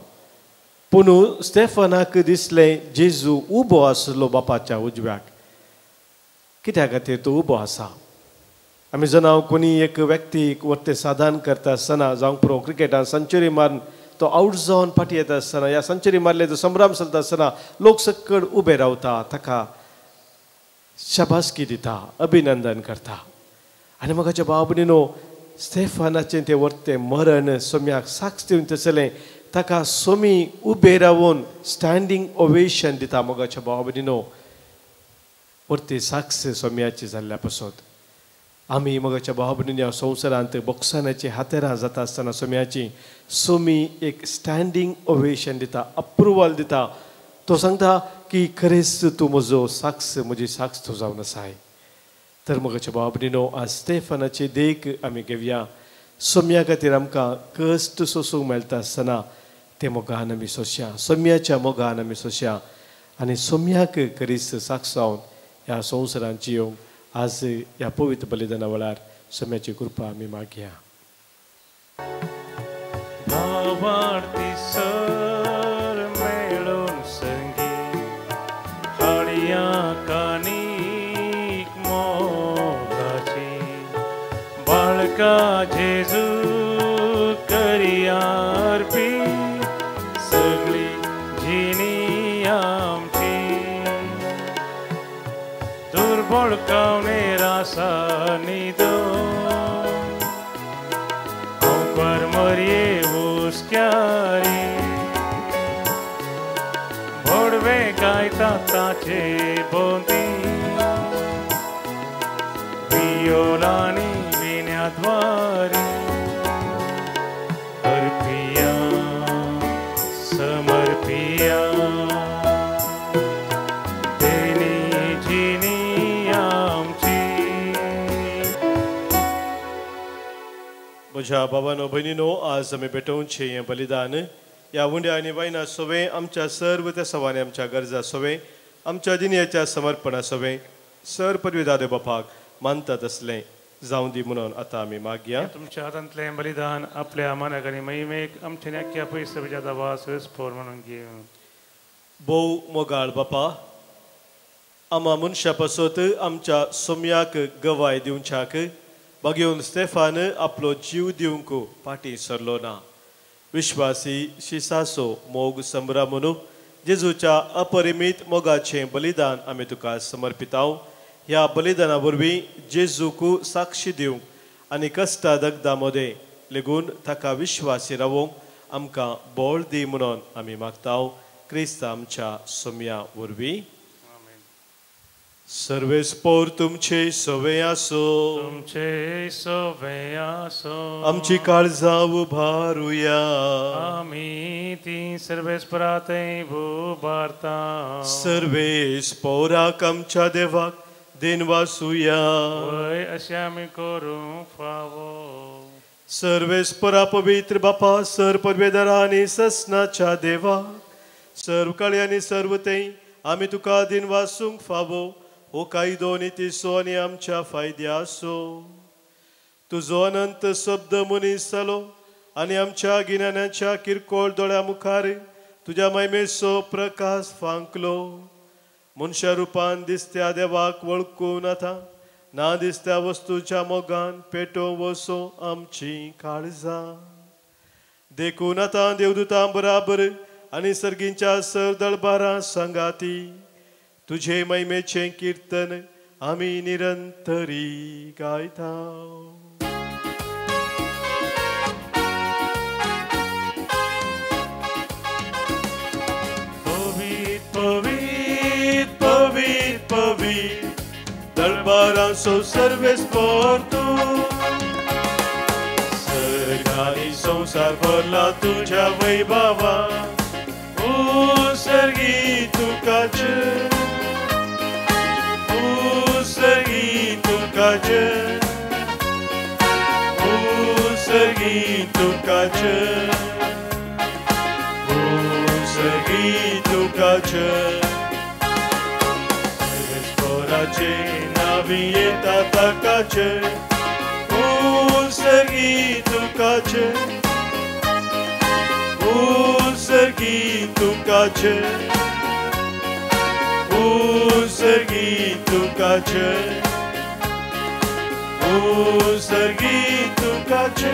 पूण स्टेफानाक दिसलें जेजू उबो आसलो बापाच्या उजव्याक. कित्या खातीर तो उबो आसा? आमी जाणां कोणी एक व्यक्तीक वर्ते साधन करता आसतना जावं प्रो क्रिकेटान सेंचुरी मारून तो आउट जावन फाटी येता आसतना, ह्या सेंचुरी मारले तो संभ्रम चलता आसतना लोक सक्कड उबे रावता ताका शाबासकी दिता अभिनंदन करता आनी म्हाका भाव भयणीनो स्टेफानाचें तें वर्तें मरण सोम्याक साक्ष दिवन तसलें ताका सोमी उबे रावून स्टँडींग ओवेशन दिता मोगाच्या भाव भयणीनो वर्ती साक्ष सोम्याची जाल्ल्या पासून आमी मोगाच्या भाव भयणींनी ह्या संवसारांत बॉक्सानाची हातेरां जाता आसतना सोम्याची सोमी एक स्टँडींग ओवेशन दिता अप्रुवल दिता तो सांगता की खरेंच तूं म्हजो साक्ष म्हजी साक्ष तूं जावन आसाय तर मोगाच्या भाव भयणीनो आज स्टेफानाची देख आमी घेवया सोम्या खातीर आमकां कश्ट सोसूंक मेळटा आसतना ते मोगान आमी सोंसया सोम्याच्या मोगान आमी सोंसया आनी सोम्याक खरीच साक्ष जावन ह्या संवसारांत जियोंक आज ह्या पवित्र बलिदाना वेळार सोम्याची कृपा आमी मागया. भावार्थी सर मेळून संगी हाळया कानीक मोगाची बाळका जेजू करिया अर्पी सगळी जिणी आमची दुर्बळ कावणे रासा निदो मरिये उस्क्यारी भोडवे गायता ताचे बोंदी वियोलानी विण्याद्वारी अर्पिया समर्पिया देनी जिनी आमची. म्हज्या बाबानो भयणीनो आज आमी भेटोवचें हें बलिदान ह्या उंड्या आनी वायना सोवें आमच्या सर्व त्या सवानी आमच्या गरजा सोवें आमच्या दिनयाच्या समर्पणा सोवें सर पदवी दादे बापाक मानतात असलें जावं दी म्हणून आतां आमी मागया. तुमच्या हातांतलें बलिदान आपल्या मानाक आनी महिमेक आमच्या नेक्या पयस वास स्फोर म्हणून घेवन भोव मोगाळ बापा आमा मनशा पासत आमच्या सोम्याक गवाय दिवच्याक बागेवन स्टेफान आपलो जीव दिवंक फाटीं सरलो ना. विश्वासी शिसासो मोग संभ्रमून जेजूच्या अपरिमीत मोगाचें बलिदान आमी तुका समर्पिताव. ह्या बलिदाना वरवीं जेजूक साक्षी दिवंक आनी कश्टा दगदा मदें लेगून ताका विश्वासी रावूंक आमकां बोळ दी म्हणून आमी मागताव. क्रिस्त आमच्या सोम्या वरवीं. सर्वेस्पोर तुमचे सोवे आसो तुमचे सोवे आसो आमची काळजां उबारुया आमी ती सर्वेस्परातय उबारता सर्वेस्पोराक आमच्या देवाक दिन वासुया वय अशें आमी करूंक फावो. सर्वेस्परा पवित्र बापा सर परवेदरा आनी ससनाच्या देवाक सर्व काळी आनी सर्व तें आमी तुका दिन वासूंक फावो. हो कायदो नितीसो आनी आमच्या फायद्या आसो. तुजो अनंत शब्द मनीस जालो आनी आमच्या गिन्यानाच्या किरकोळ दोळ्या मुखार तुज्या महिमेचो प्रकाश फांकलो. मनशा रुपान दिसत्या देवाक वळखून आतां ना दिसत्या वस्तूच्या मोगान पेटो वसो आमची काळजां. देखून आतां देवदूतां बराबर आनी सर्गींच्या सर दळबारां सांगाती तुझे महिमेचे कीर्तन आमी निरंतरी गायता. पवित पवित पवित पवित दळबारांचो सर्वेस्पोर तूं सर्गानी संसार भरला तुझ्या वैभवा. सर्गी तुकाचे सर्गी तुकाचे सर्गी तुकाचे सर्गी तुकाचे सर्वेस्पोराचे नावी येता ताकाचे सर्गी तुकाचे सर्गी तुकाचे सर्गी तुकाचे सर्गी तुकाचे.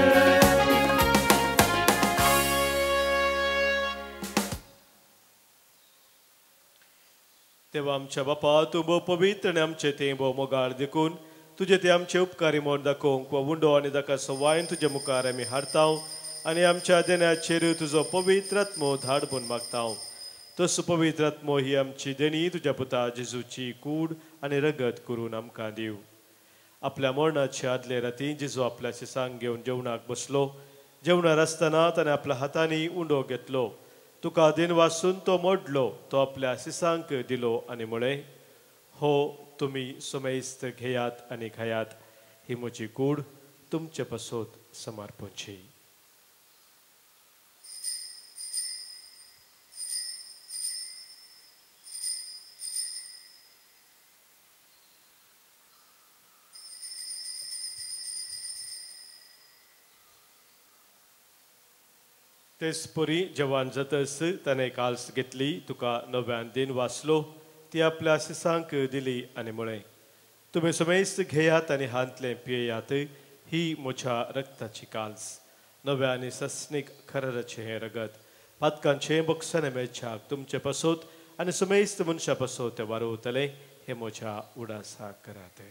तेव्हा आमच्या बापा तू भोव पवित्र आनी आमचे ते भोव मोगाळ देखून तुझे ते आमचे उपकारी मोड दाखोवंक वा उंडो आनी ताका सवायन तुजे मुखार आमी हाडटाव आनी आमच्या देण्याचेर तुजो पवित्र आत्मो धाड म्हूण मागताव. तस पवित्र आत्मो ही आमची देणी तुज्या पुता जेजूची कूड आनी रगत करून आमकां दिव. आपल्या मरणाच्या आदले राती जेजू आपल्या शिसांक घेवन जेवणाक बसलो. जेवणार आसतना ताणें आपल्या हातांनी उंडो घेतलो. तुका दिन वासून तो मोडलो. तो आपल्या शिसांक दिलो आनी म्हळें, हो तुमी सुमेस्त घेयात आनी खायात. ही म्हजी कूड तुमचे पासोत समर्पणची. तेच परी जेवण जातस ताणें काल्स घेतली. तुका नव्यान दिन वाचलो. ती आपल्या शिसांक दिली आनी म्हळें, तुमी समेस्त घेयात आनी हांतलें पियेयात. ही म्हज्या रक्ताची काल्स, नव्या आनी सस्नीक खरराचें हें रगत, पातकांचें बक्षाने मेळच्याक तुमचे पासोत आनी समेस्त मनशा पासोत तें वारोवतलें. हें म्हज्या उडासाक करात.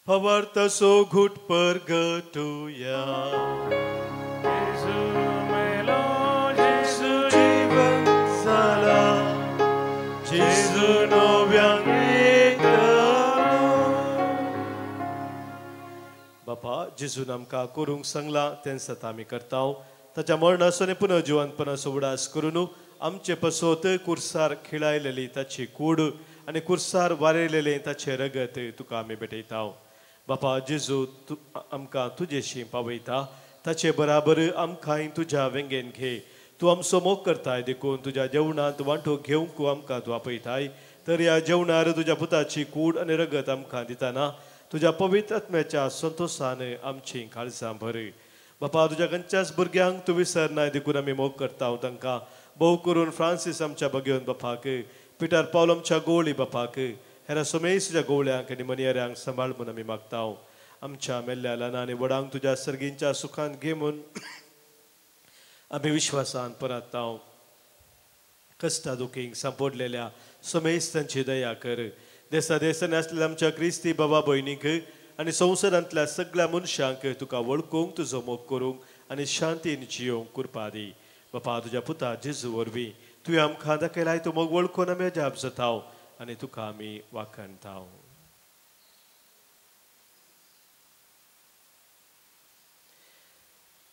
Havartaso घुट पर गटूया. जेजू मेलो, जेजू जीवन जाला. जेजू नव्यान येतलो. बापा जेजून आमकां करूंक सांगला तें सत आमी करताव. ताच्या मरणासो पुनः जिवंतपणाचो उडास करून आमचे पासोत कुर्सार खिळायलेली ताची कूड आनी कुर्सार वारयलेलें ताचें रगत तुका आमी भेटयताव. बापा जेजू आमकां तुजेशी पावयता. ताचे बराबर आमकांय तुज्या वेंगेन घे. तूं आमचो मोग करताय देखून तुज्या जेवणांत वांटो घेवंक आमकां तूं आपयताय. तर ह्या जेवणार तुज्या पुताची कूड आनी रगत आमकां दितना तुज्या पवित्र आत्म्याच्या संतोशान आमची काळजां भर. बापा तुज्या खंयच्याच भुरग्यांक तूं विसरनाय देखून आमी मोग करता. तांकां भोव करून फ्रांसीस आमच्या भगिवन बापाक, पिटर पावल आमच्या गोवळी बापाक, हेरा समेस्तच्या गोवळ्यांक आनी मनियऱ्यांक सांबाळ म्हूण आमी मागताव. आमच्या मेल्ल्या ल्हान आनी व्हडांक तुज्या सर्गींच्या सुखांत घे म्हूण आमी विश्वासान परताव. कश्टा दुखींक सांपडलेल्या समेस्तांची दया कर. देसा देशांनी आसलेल्या आमच्या क्रिस्ती बाबा भयणीक आनी संवसारांतल्या सगळ्या मनशांक तुका वळखूंक तुजो मोग करूंक आनी शांतीन जियोंक कृपा दी. बापा तुज्या पुता जेजू वरवीं तुवें आमकां दाखयलाय तो मोग वळखून आमी अजाप जाताव आनी तुका आमी वाखणताव.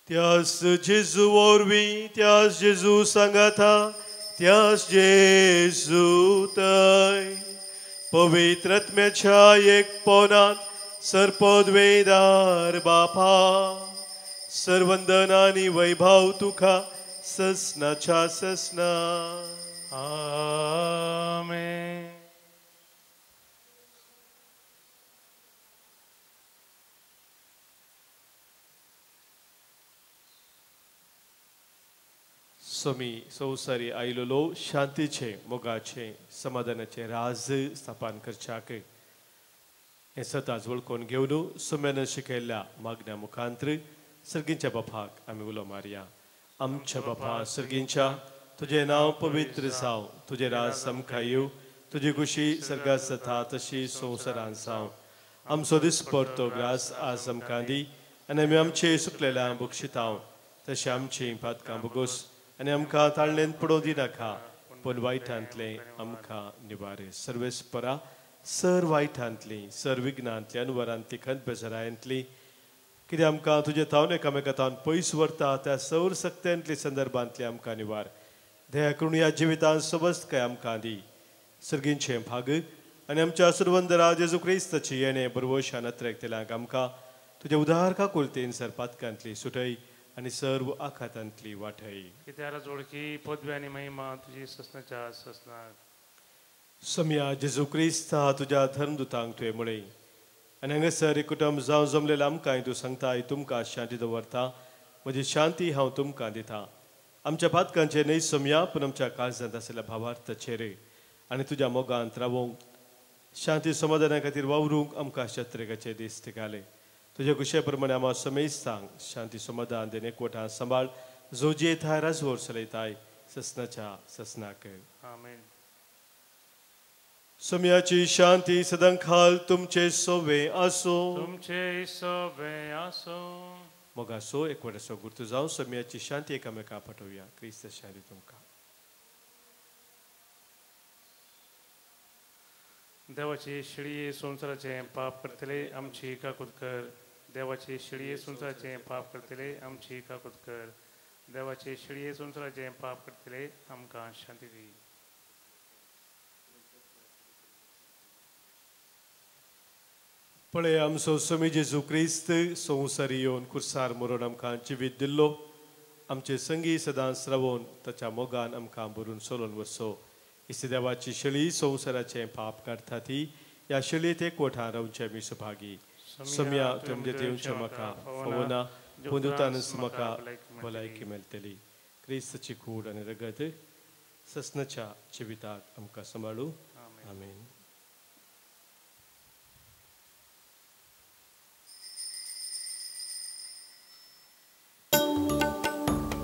त्याच जेजू वरवीं त्याच जेजू सांगाता त्याच जेजू थंय पवित्र आत्म्याच्या एक पोनांत सर्पद्वेदार बापा सर्वंदन आनी वैभव तुका ससनाच्या ससना. आमेन. सोमी संवसारी आयलोलो शांतीचे मोगाचे समाधानाचे राज स्थापन करच्याक हें सताच वळखून घेवन सोम्यान शिकयल्ल्या मागण्या मुखांतर सर्गींच्या बापाक आमी उलो मारया. आमच्या बापा सर्गींच्या तुझे नाव पवित्र जाव. तुझे राज आमकां येव. तुजी खुशी सर्गात जाता तशी संवसारांत जावं. आमचो दिसपडतो ग्रास आज आमकां दी आनी आमी आमचे सुकलेल्या बक्षिताव. तशें आमची पातकां बगोस आनी आमकां ताळणेंत पडोवं दिनाका पूण वायटांतले आमकां निवार. सर्वेस्परा सर वायटांतली सर विघ्नांतली अनुवरांतली खंत बेजारायंतली कितें आमकां तुजे तावन एकामेकांतावन पयस व्हरता त्या सौर सक्त्यांतली संदर्भांतली आमकां निवार. दया करून ह्या जिवितांत सबस्त काय आमकां दी. सर्गींचे भाग आनी आमच्या सुरवंदरा जेजू क्रिस्ताची येणे बरवशान अत्रेकतेल्यांक आमकां तुजे उदार काकुलतेन सर पातकांतली सुटय आनी सर्व आखातांतली वाटय. कित्याला जोडकी पदवी आनी महिमा तुजी ससनाच्या ससनाक. सम्या जेजू क्रिस्ता तुज्या धर्मदुतांक तुवें म्हळें आनी हांगासर एक कुटुंब जावं जमलेलें आमकांय तूं सांगताय तुमकां शांती दवरता. म्हजी शांती हांव तुमकां दितां. आमच्या पातकांचेर न्हय सम्या पूण आमच्या काळजांत आसलेल्या भावार्थाचेर आनी तुज्या मोगांत रावोंक शांती समाधाना खातीर वावरूंक आमकां शत्रुकाचे दीस तिगाले तुज्या कुशे प्रमाणे आम्हा समेज सांग शांती समाधान देन एकवटां सांबाळ जो जे थाय राजवोर चलयताय ससनाच्या ससनाक आमेन. समयाची शांती सदांखाल तुमचे सोवे आसो. तुमचे सोबे आसो. मग असो एकवटाचो गुर्तू जावन समयाची शांती एकामेका पाठोवया. क्रिस्त शांती तुमकां. देवाची शिडी संवसाराचे पाप करतले आमची काकूत कर. देवाची शिडी संवसाराचे पाप करतले आमची काकूत कर. देवाची शिडी संवसाराचे पाप करतले आमकां शांती दी. पळय आमचो समी जेजू क्रिस्त संवसार येवन कुर्सार मरून आमकां जिवीत दिल्लो आमचे संगी सदांच रावून ताच्या मोगान आमकां भरून सोलून वरसो. इसे देवाची शिळी संवसाराचे पाप काडटा ती ह्या शिळयेत एकवटां रावचे आमी सुभागी. समया तुमचे देवचे म्हाका फवना पुंदुतानच म्हाका भलायकी मेळटली. क्रिस्ताची कूड आनी रगत ससनाच्या जिविताक आमकां सांबाळू. आमेन.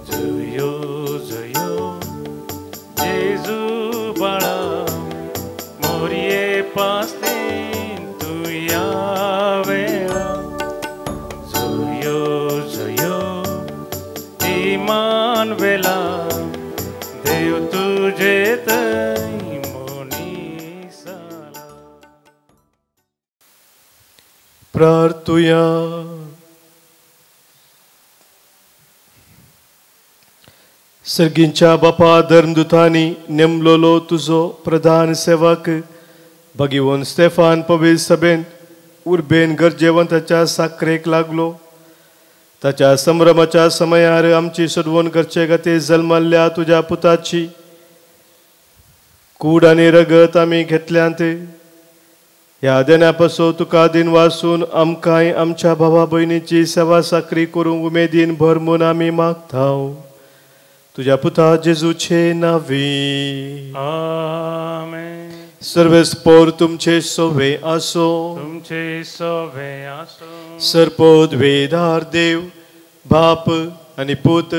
जयो जयो जेजू बाळा मोरये पास्तीन तुया वेळा. जयो जयो इमान वेला देव तुझे तै मोनी साला. प्रार्थुया. सर्गींच्या बापा धर्मदुतांनी नेमलोलो तुझो प्रधान सेवक भगिवन स्टेफान पवित्र सभेन उर्बेन गरजेवंताच्या साखरेक लागलो. ताच्या संभ्रमाच्या समयार आमची सदवण करचे खातीर जल्मल्ल्या तुझ्या पुताची कूड आनी रगत आमी घेतल्यांत. ह्या देण्या पासो तुका दिन वाचून आमकांय आमच्या भावा भयणीची सेवा साखरी करूंक उमेदीन भरमून आमी मागतांव. तुझ्या पुता जेजूचे नावी. आमेन. सर्वेस्पोर तुमचे सोवे आसो. तुमचे सोबे आसो. सर्पोद वेदार देव बाप आनी पूत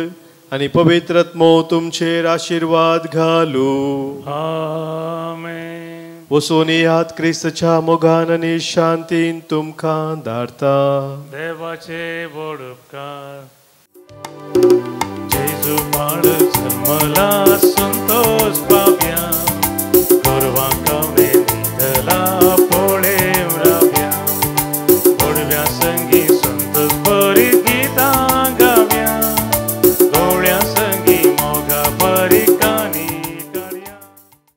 आनी पवित्र आत्मो तुमचेर आशीर्वाद घालू. आमेन. वचून यात क्रिस्ताच्या मोगान आनी शांतीन तुमकां धाडटा. देवाचे व्हड उपकार. जेजू बाळ जल्मला संतोष पावया.